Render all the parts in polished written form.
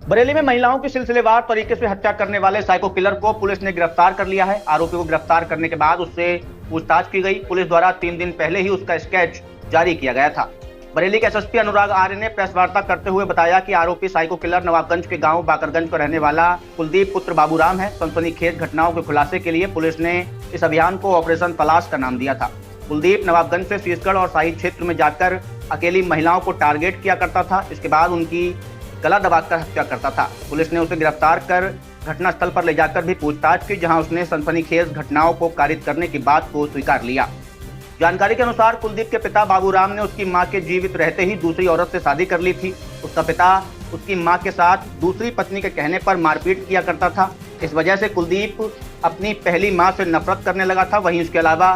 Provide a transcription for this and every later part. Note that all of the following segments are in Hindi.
बरेली में महिलाओं की सिलसिलेवार तरीके से हत्या करने वाले साइको किलर को पुलिस ने गिरफ्तार कर लिया है। आरोपी को गिरफ्तार करने के बाद उससे पूछताछ की गई। पुलिस द्वारा 3 दिन पहले ही उसका स्केच जारी किया गया था। बरेली के एसएसपी अनुराग आर्य ने प्रेस वार्ता करते हुए बताया कि आरोपी साइको किलर नवाबगंज के गांव बाकरगंज का रहने वाला कुलदीप पुत्र बाबूराम है। सनसनीखेज घटनाओं के खुलासे के लिए पुलिस ने इस अभियान को ऑपरेशन तलाश का नाम दिया था। कुलदीप नवाबगंज से शीशगढ़ और शाही क्षेत्र में जाकर अकेली महिलाओं को टारगेट किया करता था। इसके बाद उनकी गला दबाकर हत्या करता था। पुलिस ने उसे गिरफ्तार कर घटनास्थल पर ले जाकर भी पूछताछ की, जहां उसने सनसनीखेज घटनाओं को कारित करने की बात को स्वीकार लिया। जानकारी के अनुसार कुलदीप के पिता बाबूराम ने उसकी मां के जीवित रहते ही दूसरी औरत से शादी कर ली थी। उसका पिता उसकी मां के साथ दूसरी पत्नी के कहने पर मारपीट किया करता था। इस वजह से कुलदीप अपनी पहली मां से नफरत करने लगा था। वहीं इसके अलावा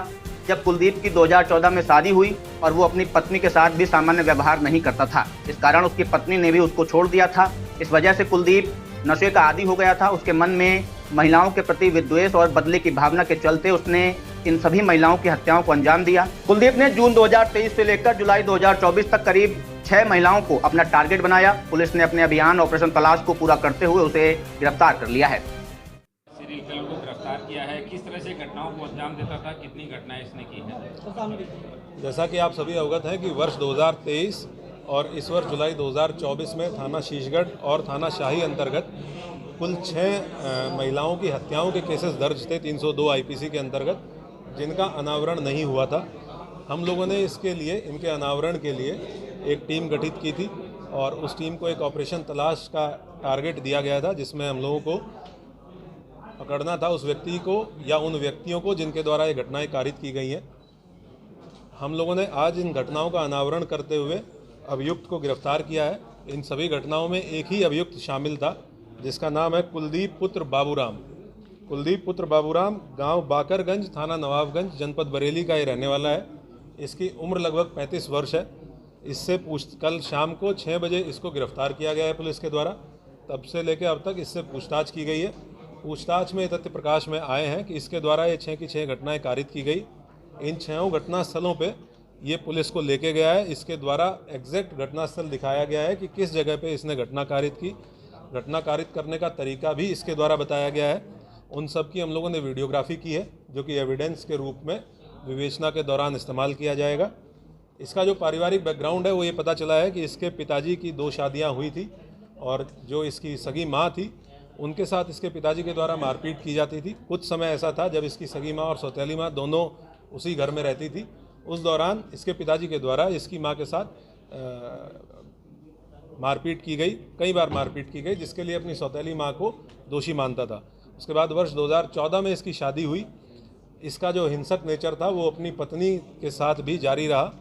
जब कुलदीप की 2014 में शादी हुई और वो अपनी पत्नी के साथ भी सामान्य व्यवहार नहीं करता था, इस कारण उसकी पत्नी ने भी उसको छोड़ दिया था। इस वजह से कुलदीप नशे का आदी हो गया था। उसके मन में महिलाओं के प्रति विद्वेष और बदले की भावना के चलते उसने इन सभी महिलाओं की हत्याओं को अंजाम दिया। कुलदीप ने जून 2023 से लेकर जुलाई 2024 तक करीब 6 महिलाओं को अपना टारगेट बनाया। पुलिस ने अपने अभियान ऑपरेशन तलाश को पूरा करते हुए उसे गिरफ्तार कर लिया है। सीरियल किलर को गिरफ्तार किया है। किस तरह से घटनाओं को अंजाम देता था, कितनी घटनाएं इसने की है? जैसा कि आप सभी अवगत हैं कि वर्ष 2023 और इस वर्ष जुलाई 2024 में थाना शीशगढ़ और थाना शाही अंतर्गत कुल 6 महिलाओं की हत्याओं के केसेस दर्ज थे 302 आईपीसी के अंतर्गत, जिनका अनावरण नहीं हुआ था। हम लोगों ने इसके लिए, इनके अनावरण के लिए एक टीम गठित की थी और उस टीम को एक ऑपरेशन तलाश का टारगेट दिया गया था, जिसमें हम लोगों को पकड़ना था उस व्यक्ति को या उन व्यक्तियों को जिनके द्वारा ये घटनाएं कारित की गई हैं। हम लोगों ने आज इन घटनाओं का अनावरण करते हुए अभियुक्त को गिरफ्तार किया है। इन सभी घटनाओं में एक ही अभियुक्त शामिल था, जिसका नाम है कुलदीप पुत्र बाबूराम। कुलदीप पुत्र बाबूराम गांव बाकरगंज, थाना नवाबगंज, जनपद बरेली का ये रहने वाला है। इसकी उम्र लगभग 35 वर्ष है। इससे कल शाम को 6 बजे इसको गिरफ्तार किया गया है पुलिस के द्वारा। तब से लेकर अब तक इससे पूछताछ की गई है। पूछताछ में तथ्य प्रकाश में आए हैं कि इसके द्वारा ये 6 की 6 घटनाएं कारित की गई। इन 6 घटना स्थलों पे ये पुलिस को लेके गया है। इसके द्वारा एग्जैक्ट घटनास्थल दिखाया गया है कि किस जगह पे इसने घटना कारित की। घटना कारित करने का तरीका भी इसके द्वारा बताया गया है। उन सब की हम लोगों ने वीडियोग्राफी की है, जो कि एविडेंस के रूप में विवेचना के दौरान इस्तेमाल किया जाएगा। इसका जो पारिवारिक बैकग्राउंड है वो ये पता चला है कि इसके पिताजी की 2 शादियाँ हुई थी और जो इसकी सगी माँ थी उनके साथ इसके पिताजी के द्वारा मारपीट की जाती थी। कुछ समय ऐसा था जब इसकी सगी माँ और सौतेली माँ दोनों उसी घर में रहती थी। उस दौरान इसके पिताजी के द्वारा इसकी माँ के साथ मारपीट की गई, कई बार मारपीट की गई, जिसके लिए अपनी सौतेली माँ को दोषी मानता था। उसके बाद वर्ष 2014 में इसकी शादी हुई। इसका जो हिंसक नेचर था वो अपनी पत्नी के साथ भी जारी रहा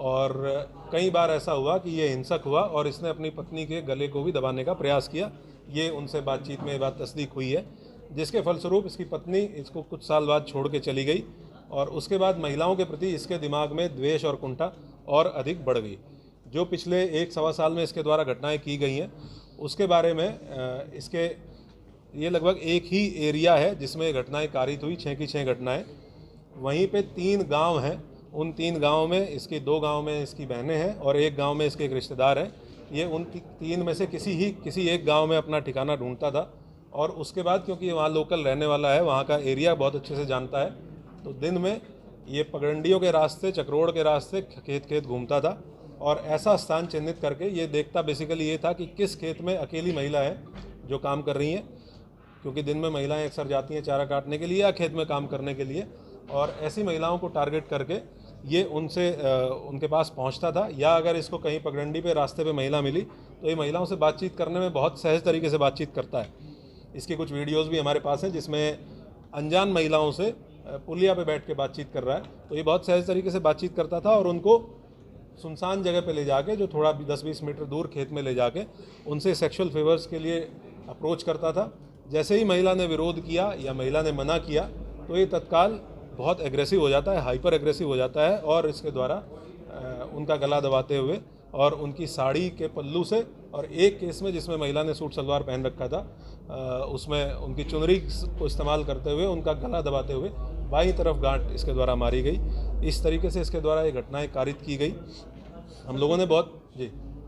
और कई बार ऐसा हुआ कि ये हिंसक हुआ और इसने अपनी पत्नी के गले को भी दबाने का प्रयास किया। ये उनसे बातचीत में ये बात तस्दीक हुई है, जिसके फलस्वरूप इसकी पत्नी इसको कुछ साल बाद छोड़ के चली गई और उसके बाद महिलाओं के प्रति इसके दिमाग में द्वेष और कुंठा और अधिक बढ़ गई। जो पिछले 1-1.25 साल में इसके द्वारा घटनाएं की गई हैं, उसके बारे में इसके ये लगभग एक ही एरिया है जिसमें घटनाएं कारित हुई, 6 की 6 घटनाएं। वहीं पे 3 गांव हैं। उन 3 गाँव में इसकी 2 गाँव में इसकी बहनें हैं और एक गाँव में इसके एक रिश्तेदार हैं। ये उन 3 में से किसी एक गांव में अपना ठिकाना ढूंढता था और उसके बाद क्योंकि ये वहाँ लोकल रहने वाला है, वहाँ का एरिया बहुत अच्छे से जानता है, तो दिन में ये पगडंडियों के रास्ते, चक्रोड़ के रास्ते खेत घूमता था और ऐसा स्थान चिन्हित करके ये देखता बेसिकली ये था कि किस खेत में अकेली महिला है जो काम कर रही हैं, क्योंकि दिन में महिलाएँ अक्सर जाती हैं चारा काटने के लिए या खेत में काम करने के लिए, और ऐसी महिलाओं को टारगेट करके ये उनके पास पहुंचता था। या अगर इसको कहीं पगडंडी पे रास्ते पे महिला मिली तो ये महिलाओं से बातचीत करने में बहुत सहज तरीके से बातचीत करता है। इसकी कुछ वीडियोस भी हमारे पास हैं जिसमें अनजान महिलाओं से पुलिया पे बैठ के बातचीत कर रहा है। तो ये बहुत सहज तरीके से बातचीत करता था और उनको सुनसान जगह पे ले जाके, जो थोड़ा 10-20 मीटर दूर खेत में ले जाके उनसे सेक्सुअल फेवर्स के लिए अप्रोच करता था। जैसे ही महिला ने विरोध किया या महिला ने मना किया तो ये तत्काल बहुत एग्रेसिव हो जाता है, हाइपर एग्रेसिव हो जाता है और इसके द्वारा उनका गला दबाते हुए और उनकी साड़ी के पल्लू से, और एक केस में जिसमें महिला ने सूट सलवार पहन रखा था उसमें उनकी चुनरी को इस्तेमाल करते हुए उनका गला दबाते हुए बाईं तरफ गांठ इसके द्वारा मारी गई। इस तरीके से इसके द्वारा ये घटनाएं कारित की गई। हम लोगों ने बहुत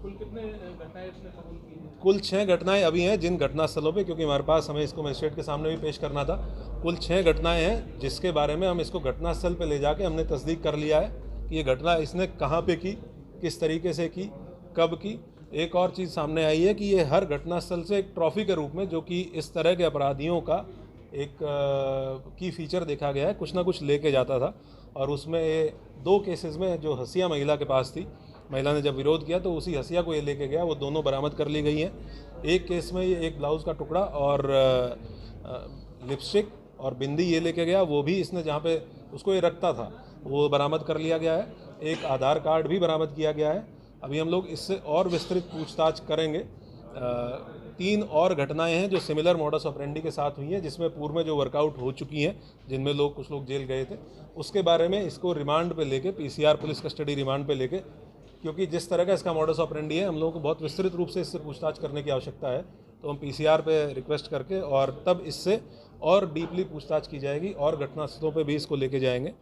कुल कितने घटनाएं इसने कबूल की हैं? कुल 6 घटनाएं अभी हैं जिन घटनास्थलों पे, क्योंकि हमारे पास हमें इसको मजिस्ट्रेट के सामने भी पेश करना था। कुल 6 घटनाएं हैं जिसके बारे में हम इसको घटनास्थल पे ले जाके हमने तस्दीक कर लिया है कि ये घटना इसने कहाँ पे की, किस तरीके से की, कब की। एक और चीज़ सामने आई है कि ये हर घटनास्थल से एक ट्रॉफी के रूप में, जो कि इस तरह के अपराधियों का एक की फीचर देखा गया है, कुछ ना कुछ लेके जाता था। और उसमें 2 केसेस में जो हसिया महिला के पास थी, महिला ने जब विरोध किया तो उसी हसिया को ये लेके गया, वो दोनों बरामद कर ली गई हैं। एक केस में ये एक ब्लाउज़ का टुकड़ा और लिपस्टिक और बिंदी ये लेके गया, वो भी इसने जहाँ पे उसको ये रखता था वो बरामद कर लिया गया है। एक आधार कार्ड भी बरामद किया गया है। अभी हम लोग इससे और विस्तृत पूछताछ करेंगे। 3 और घटनाएं हैं जो सिमिलर मॉडस ऑपरेंडी के साथ हुई हैं, जिसमें पूर्व में जो वर्कआउट हो चुकी हैं, जिनमें कुछ लोग जेल गए थे, उसके बारे में इसको रिमांड पे लेके, पीसीआर पुलिस कस्टडी रिमांड पे लेके, क्योंकि जिस तरह का इसका मॉडस ऑपरेंडी है, हम लोगों को बहुत विस्तृत रूप से इससे पूछताछ करने की आवश्यकता है। तो हम पीसीआर पे रिक्वेस्ट करके और तब इससे और डीपली पूछताछ की जाएगी और घटनास्थलों पे भी इसको लेके जाएंगे।